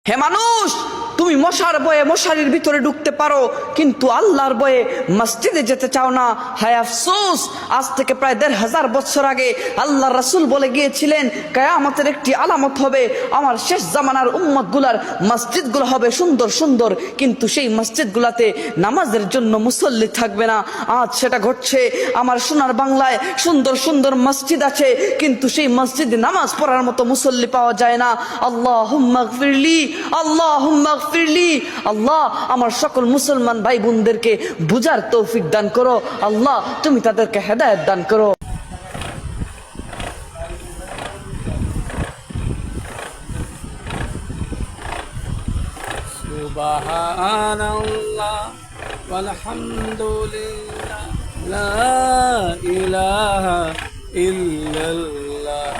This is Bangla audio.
হে মানুষ, তুমি মশার ভয়ে মশারির ভিতরে ঢুকতে পারো, কিন্তু আল্লাহর ভয়ে মসজিদে যেতে চাও না। হায় আফসোস, আজ থেকে প্রায় ১৫০০ বছর আগে আল্লাহর রাসূল বলে গিয়েছিলেন, কিয়ামতের একটি আলামত হবে, আমার শেষ জামানার উম্মতগুলার মসজিদগুলো হবে সুন্দর সুন্দর, কিন্তু সেই মসজিদগুলাতে নামাজের জন্য মুসল্লি থাকবে না। আজ সেটা ঘটছে। আমার সোনার বাংলায় সুন্দর সুন্দর মসজিদ আছে, কিন্তু সেই মসজিদে নামাজ পড়ার মতো মুসল্লি পাওয়া যায় না। আল্লাহুম্মা গফিরলি, আল্লাহুম্মা গফিরলি। আল্লাহ, আমার সকল মুসলমান ভাই বোনদেরকে বুঝার তৌফিক দান করো। আল্লাহ, তুমি তাদেরকে হেদায়েত দান করো। সুবহানাল্লাহ ওয়ালহামদুলিল্লাহ লা ইলাহা ইল্লাল্লাহ।